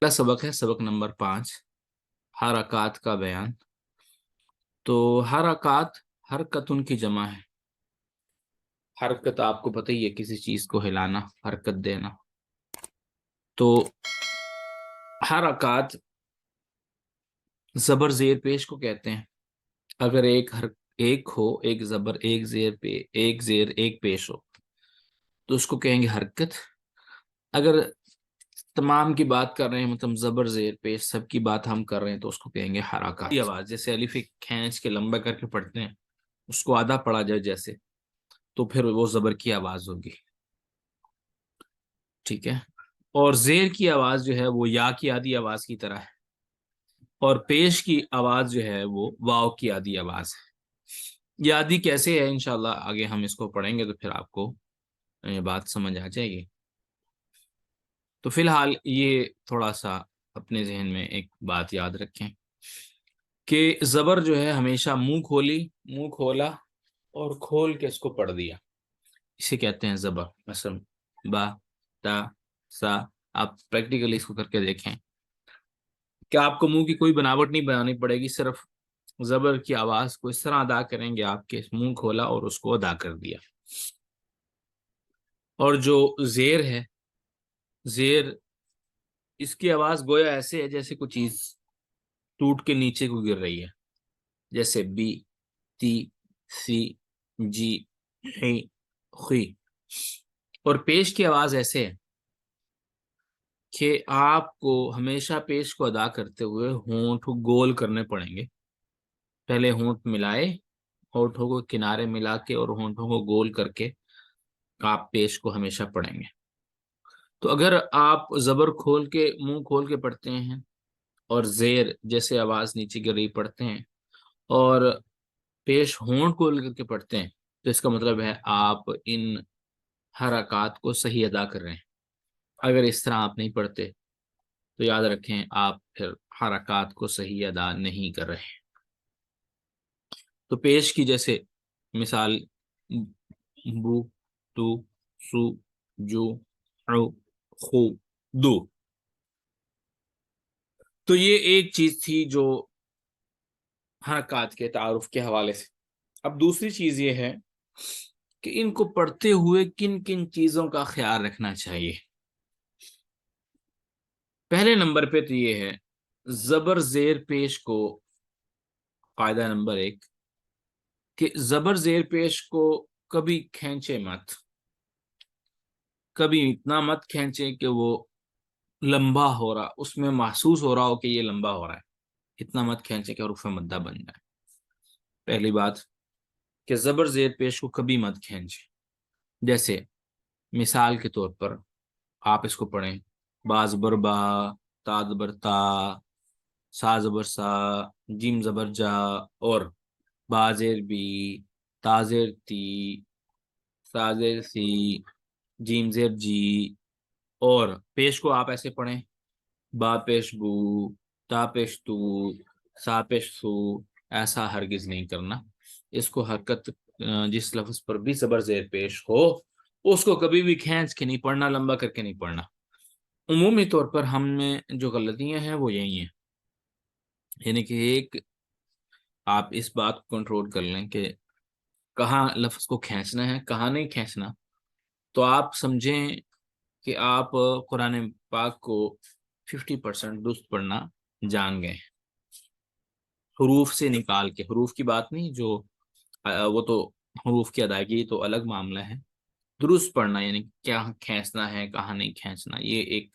پہلا سبق ہے سبق نمبر 5 حرکات کا بیان۔ تو حرکات حرکتن کی جمع ہے۔ حرکت آپ کو پتہ ہی ہے، کسی چیز کو ہلانا، حرکت دینا۔ تو حرکات زبر زیر پیش کو کہتے ہیں۔ اگر ایک ہو، ایک زبر ایک زیر پہ ایک زیر ایک پیش ہو تو اس کو کہیں گے حرکت۔ اگر تمام کی بات کر رہے ہیں، مطلب زبر زیر پیش سب کی بات ہم کر رہے ہیں، تو اس کو کہیں گے حرکات۔ یہ آواز جیسے الف کھینچ کے لمبا کر کے پڑھتے ہیں، اس کو آدھا پڑھا جائے جیسے، تو پھر وہ زبر کی آواز ہوگی، ٹھیک ہے۔ اور زیر کی آواز جو ہے وہ یا کی آدھی آواز کی طرح ہے، اور پیش کی آواز جو ہے وہ واو کی آدھی آواز ہے۔ یہ آدھی کیسے ہے انشاءاللہ آگے ہم اس کو پڑھیں گے تو پھر آپ کو یہ بات سمجھ آ جائے گی۔ تو فی الحال یہ تھوڑا سا اپنے ذہن میں ایک بات یاد رکھیں کہ زبر جو ہے ہمیشہ منہ کھولا اور کھول کے اس کو پڑھ دیا، اسے کہتے ہیں زبر۔ مثلا با، تا، سا، آپ پریکٹیکلی اس کو کر کے دیکھیں کہ آپ کو منہ کی کوئی بناوٹ نہیں بنانی پڑے گی، صرف زبر کی آواز کو اس طرح ادا کریں گے آپ کے منہ کھولا اور اس کو ادا کر دیا۔ اور جو زیر ہے، زیر اس کی آواز گویا ایسے ہے جیسے کوئی چیز ٹوٹ کے نیچے کو گر رہی ہے، جیسے بی، تی، سی، جی، ہی، خی۔ اور پیش کی آواز ایسے ہے کہ آپ کو ہمیشہ پیش کو ادا کرتے ہوئے ہونٹ گول کرنے پڑیں گے۔ پہلے ہونٹ ملائے، ہونٹوں کو کنارے ملا کے اور ہونٹوں کو گول کر کے آپ پیش کو ہمیشہ پڑھیں گے۔ تو اگر آپ زبر کھول کے منہ کھول کے پڑھتے ہیں اور زیر جیسے آواز نیچے گر رہی پڑھتے ہیں اور پیش ہونٹ کھول کر کے پڑھتے ہیں، تو اس کا مطلب ہے آپ ان حرکات کو صحیح ادا کر رہے ہیں۔ اگر اس طرح آپ نہیں پڑھتے تو یاد رکھیں آپ پھر حرکات کو صحیح ادا نہیں کر رہے ہیں۔ تو پیش کی جیسے مثال بو، تو، سو، جو، عو، خو، دو۔ تو یہ ایک چیز تھی جو حرکات کے تعارف کے حوالے سے۔ اب دوسری چیز یہ ہے کہ ان کو پڑھتے ہوئے کن کن چیزوں کا خیال رکھنا چاہیے۔ پہلے نمبر پہ تو یہ ہے زبر زیر پیش کو، قاعدہ نمبر 1 کہ زبر زیر پیش کو کبھی کھینچے مت، کبھی اتنا مت کھینچے کہ وہ لمبا ہو رہا، اس میں محسوس ہو رہا ہو کہ یہ لمبا ہو رہا ہے، اتنا مت کھینچے کہ حروف مدہ بن جائے۔ پہلی بات کہ زبر زیر پیش کو کبھی مت کھینچے۔ جیسے مثال کے طور پر آپ اس کو پڑھیں با زبر با، تا زبر تا، سا زبر سا، جیم زبر جا، اور با زیر بی، تا زیر تی، سا زیر سی، جیم زیر جی۔ اور پیش کو آپ ایسے پڑھیں با پیش بو، تا پیش تو، سا پیش سو۔ ایسا ہرگز نہیں کرنا۔ اس کو حرکت جس لفظ پر بھی زبر زیر پیش ہو اس کو کبھی بھی کھینچ کے نہیں پڑھنا، لمبا کر کے نہیں پڑھنا۔ عمومی طور پر ہم میں جو غلطیاں ہیں وہ یہی ہیں، یعنی کہ ایک آپ اس بات کو کنٹرول کر لیں کہ کہاں لفظ کو کھینچنا ہے کہاں نہیں کھینچنا، تو آپ سمجھیں کہ آپ قرآن پاک کو 50% درست پڑھنا جان گئے۔ حروف سے نکال کے، حروف کی بات نہیں، جو وہ تو حروف کی ادائیگی تو الگ معاملہ ہے، درست پڑھنا یعنی کیا کھینچنا ہے کہاں نہیں کھینچنا، یہ ایک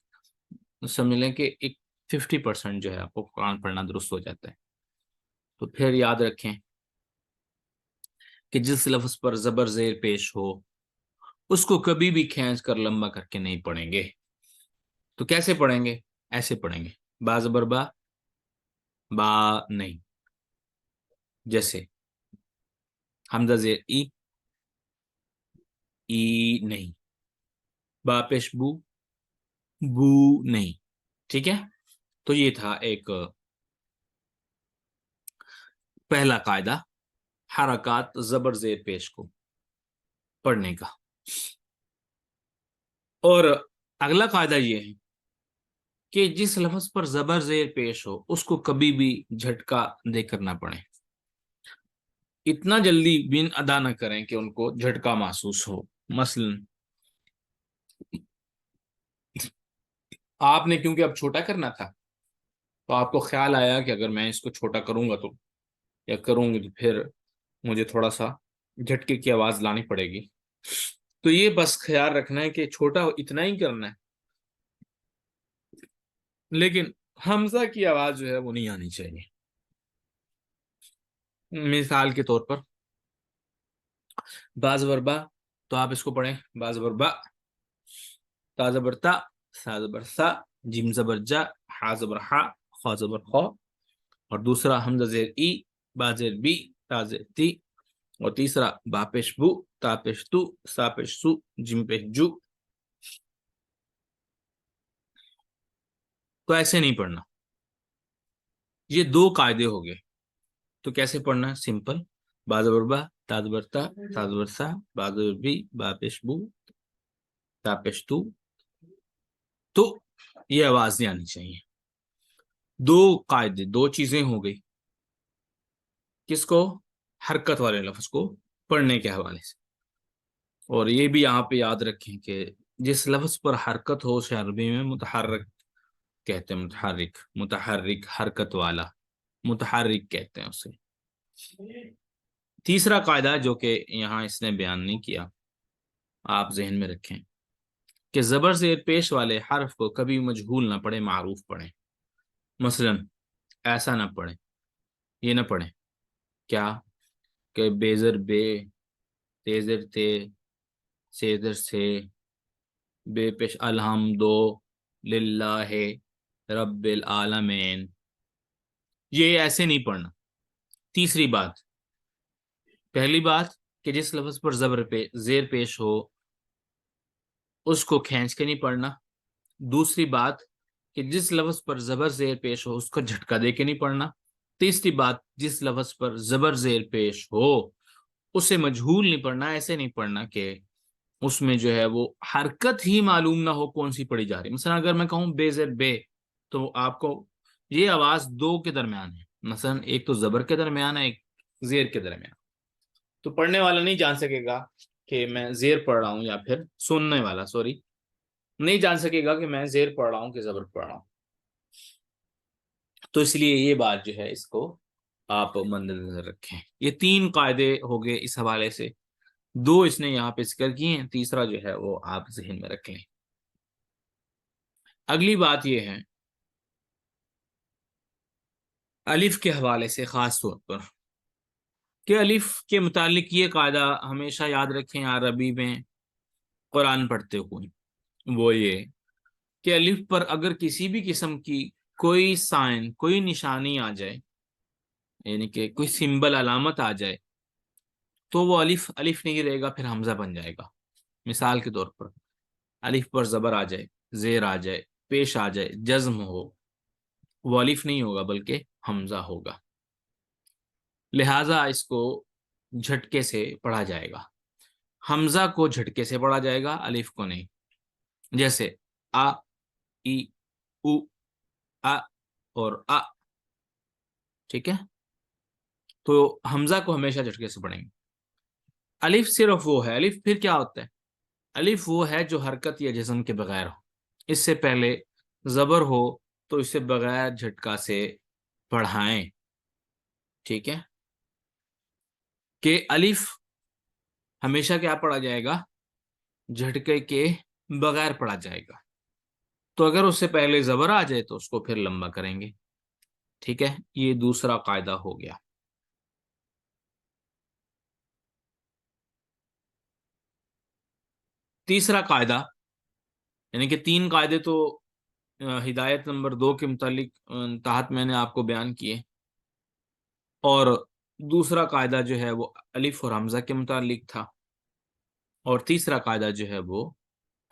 سمجھ لیں کہ ایک 50% جو ہے آپ کو قرآن پڑھنا درست ہو جاتا ہے۔ تو پھر یاد رکھیں کہ جس لفظ پر زبر زیر پیش ہو اس کو کبھی بھی کھینچ کر لمبا کر کے نہیں پڑھیں گے۔ تو کیسے پڑھیں گے؟ ایسے پڑھیں گے با زبر با، با نہیں، جیسے حمزہ زیر ای، ای نہیں، با پیش بو، بو نہیں، ٹھیک ہے۔ تو یہ تھا ایک پہلا قاعدہ حرکات زبر زیر پیش کو پڑھنے کا۔ اور اگلا قاعدہ یہ ہے کہ جس لفظ پر زبر زیر پیش ہو اس کو کبھی بھی جھٹکا دے کر نہ پڑھیں، اتنا جلدی بین ادا نہ کریں کہ ان کو جھٹکا محسوس ہو۔ مثلا آپ نے کیونکہ اب چھوٹا کرنا تھا تو آپ کو خیال آیا کہ اگر میں اس کو چھوٹا کروں گا تو یا کروں گی تو پھر مجھے تھوڑا سا جھٹکے کی آواز لانی پڑے گی، تو یہ بس خیال رکھنا ہے کہ چھوٹا اتنا ہی کرنا ہے، لیکن حمزہ کی آواز جو ہے وہ نہیں آنی چاہیے۔ مثال کے طور پر با زبر با، تو آپ اس کو پڑھیں با زبر با، تا زبر تا، سا زبر سا، جیم زبر جا، ہا زبر ہا، خا زبر خا، اور دوسرا حمزہ زیر ای، با زیر بی، تا زیر تی، اور تیسرا با پیش بو، تا پیش تو، سا پیش سو، جیم پیش جو۔ تو ایسے نہیں پڑھنا، یہ دو قاعدے ہو گئے۔ تو کیسے پڑھنا ہے؟ سمپل، با زبر با، تا زبر تا، سا زبر سا، با زبر بی، با پیش بو، تا پیش تو یہ آواز نہیں آنی چاہیے۔ دو قاعدے، دو چیزیں ہو گئی، کس کو؟ حرکت والے لفظ کو پڑھنے کے حوالے سے۔ اور یہ بھی یہاں پہ یاد رکھیں کہ جس لفظ پر حرکت ہو اسے عربی میں متحرک کہتے ہیں، متحرک، متحرک حرکت والا، متحرک کہتے ہیں اسے۔ تیسرا قاعدہ جو کہ یہاں اس نے بیان نہیں کیا، آپ ذہن میں رکھیں کہ زبر زیر پیش والے حرف کو کبھی مجہول نہ پڑھیں، معروف پڑھیں۔ مثلا ایسا نہ پڑھیں، یہ نہ پڑھیں کیا کہ بیزر بے، تیزر تے، سیدر سے، بے پیش الحمدو للہ رب العالمین، یہ ایسے نہیں پڑھنا۔ تیسری بات، پہلی بات کہ جس لفظ پر زبر پہ زیر پیش ہو اس کو کھینچ کے نہیں پڑھنا۔ دوسری بات کہ جس لفظ پر زبر زیر پیش ہو اس کو جھٹکا دے کے نہیں پڑھنا۔ تیسری بات، جس لفظ پر زبر زیر پیش ہو اسے مجہول نہیں پڑھنا، ایسے نہیں پڑھنا کہ اس میں جو ہے وہ حرکت ہی معلوم نہ ہو کون سی پڑھی جا رہی۔ مثلا اگر میں کہوں بے زیر بے، تو آپ کو یہ آواز دو کے درمیان ہے، مثلا ایک تو زبر کے درمیان ہے، ایک زیر کے درمیان، تو پڑھنے والا نہیں جان سکے گا کہ میں زیر پڑھ رہا ہوں، یا پھر سننے والا نہیں جان سکے گا کہ میں زیر پڑھ رہا ہوں کہ زبر پڑھ رہا ہوں۔ تو اس لیے یہ بات جو ہے اس کو آپ مد نظر رکھیں۔ یہ تین قاعدے ہو گئے اس حوالے سے، دو اس نے یہاں پہ ذکر کیے ہیں، تیسرا جو ہے وہ آپ ذہن میں رکھ لیں۔ اگلی بات یہ ہے الف کے حوالے سے، خاص طور پر کہ الف کے متعلق یہ قاعدہ ہمیشہ یاد رکھیں عربی میں قرآن پڑھتے ہوئے، وہ یہ کہ الف پر اگر کسی بھی قسم کی کوئی سائن، کوئی نشانی آ جائے، یعنی کہ کوئی سمبل، علامت آ جائے، تو وہ الف الف نہیں رہے گا، پھر حمزہ بن جائے گا۔ مثال کے طور پر الف پر زبر آ جائے، زیر آ جائے، پیش آ جائے، جزم ہو، وہ الف نہیں ہوگا بلکہ حمزہ ہوگا، لہٰذا اس کو جھٹکے سے پڑھا جائے گا۔ حمزہ کو جھٹکے سے پڑھا جائے گا، الف کو نہیں۔ جیسے آ، ای، او، آ اور آ، ٹھیک ہے، تو حمزہ کو ہمیشہ جھٹکے سے پڑھیں گے۔ الف صرف وہ ہے، الف پھر کیا ہوتا ہے؟ الف وہ ہے جو حرکت یا جزم کے بغیر ہو، اس سے پہلے زبر ہو تو اسے بغیر جھٹکا سے پڑھائیں، ٹھیک ہے، کہ الف ہمیشہ کیا پڑھا جائے گا؟ جھٹکے کے بغیر پڑھا جائے گا۔ تو اگر اس سے پہلے زبر آ جائے تو اس کو پھر لمبا کریں گے، ٹھیک ہے، یہ دوسرا قاعدہ ہو گیا۔ تیسرا قاعدہ، یعنی کہ تین قاعدے تو ہدایت نمبر 2 کے متعلق تحت میں نے آپ کو بیان کیے، اور دوسرا قاعدہ جو ہے وہ الف اور حمزہ کے متعلق تھا، اور تیسرا قاعدہ جو ہے وہ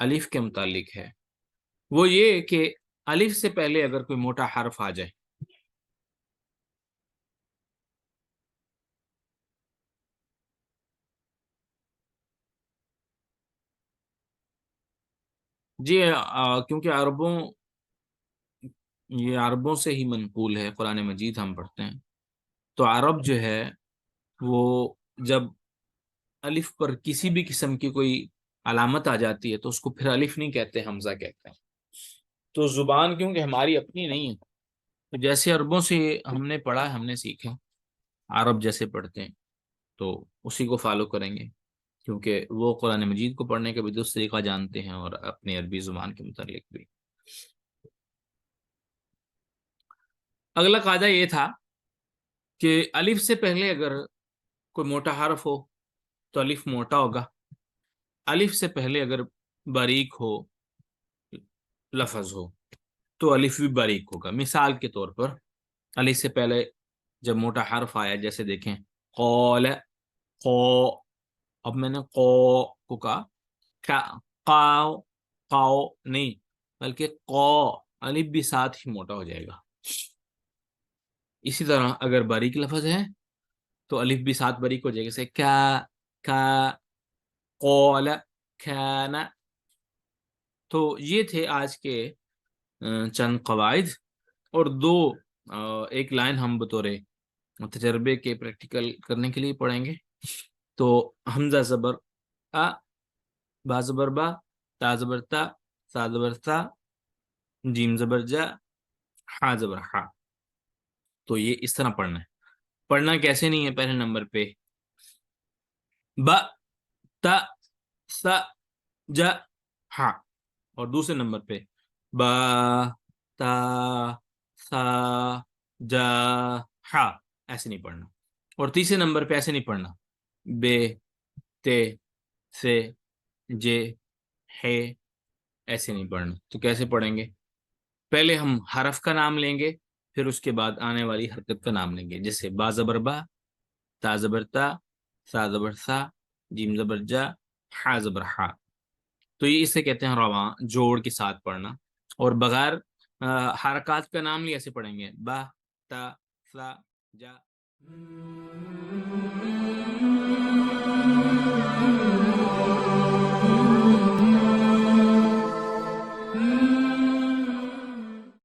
الف کے متعلق ہے۔ وہ یہ کہ الف سے پہلے اگر کوئی موٹا حرف آ جائے، جی کیونکہ عربوں یہ عربوں سے ہی منقول ہے، قرآن مجید ہم پڑھتے ہیں تو عرب جو ہے وہ جب الف پر کسی بھی قسم کی کوئی علامت آ جاتی ہے تو اس کو پھر الف نہیں کہتے، حمزہ کہتے ہیں۔ تو زبان کیونکہ ہماری اپنی نہیں ہے، تو جیسے عربوں سے ہم نے پڑھا، ہم نے سیکھا، عرب جیسے پڑھتے ہیں تو اسی کو فالو کریں گے، کیونکہ وہ قرآن مجید کو پڑھنے کا بھی درست طریقہ جانتے ہیں اور اپنی عربی زبان کے متعلق بھی۔ اگلا قاعدہ یہ تھا کہ الف سے پہلے اگر کوئی موٹا حرف ہو تو الف موٹا ہوگا، الف سے پہلے اگر باریک ہو لفظ ہو تو الف بھی باریک ہوگا۔ مثال کے طور پر الف سے پہلے جب موٹا حرف آیا، جیسے دیکھیں قول، قو، اب میں نے قو کو کہا، قاؤ، قاؤ نہیں بلکہ قو، الف بھی ساتھ ہی موٹا ہو جائے گا۔ اسی طرح اگر باریک لفظ ہے تو الف بھی ساتھ باریک ہو جائے گا، جیسے کا، قول، کان۔ تو یہ تھے آج کے چند قواعد، اور ایک لائن ہم بطور تجربے کے پریکٹیکل کرنے کے لیے پڑھیں گے۔ تو حمزہ زبر ا، با زبر با، تا زبر تا، سا زبر تا، جیم زبر جا، ہا زبر ہا۔ تو یہ اس طرح پڑھنا ہے۔ پڑھنا کیسے نہیں ہے؟ پہلے نمبر پہ با، تا، سا، جا، ہا، اور دوسرے نمبر پہ با، تا، سا، جا، ہا، ایسے نہیں پڑھنا، اور تیسرے نمبر پہ ایسے نہیں پڑھنا، بے، تے، سے، جے، ہے، ایسے نہیں پڑھنا۔ تو کیسے پڑھیں گے؟ پہلے ہم حرف کا نام لیں گے، پھر اس کے بعد آنے والی حرکت کا نام لیں گے، جیسے با زبر با، تا زبر تا، سا زبر سا، جیم زبر جا، ہا زبر ہا۔ تو یہ اسے کہتے ہیں رواں، جوڑ کے ساتھ پڑھنا، اور بغیر حرکات کا نام لیا ایسے پڑھیں گے، با، تا، سا، جا۔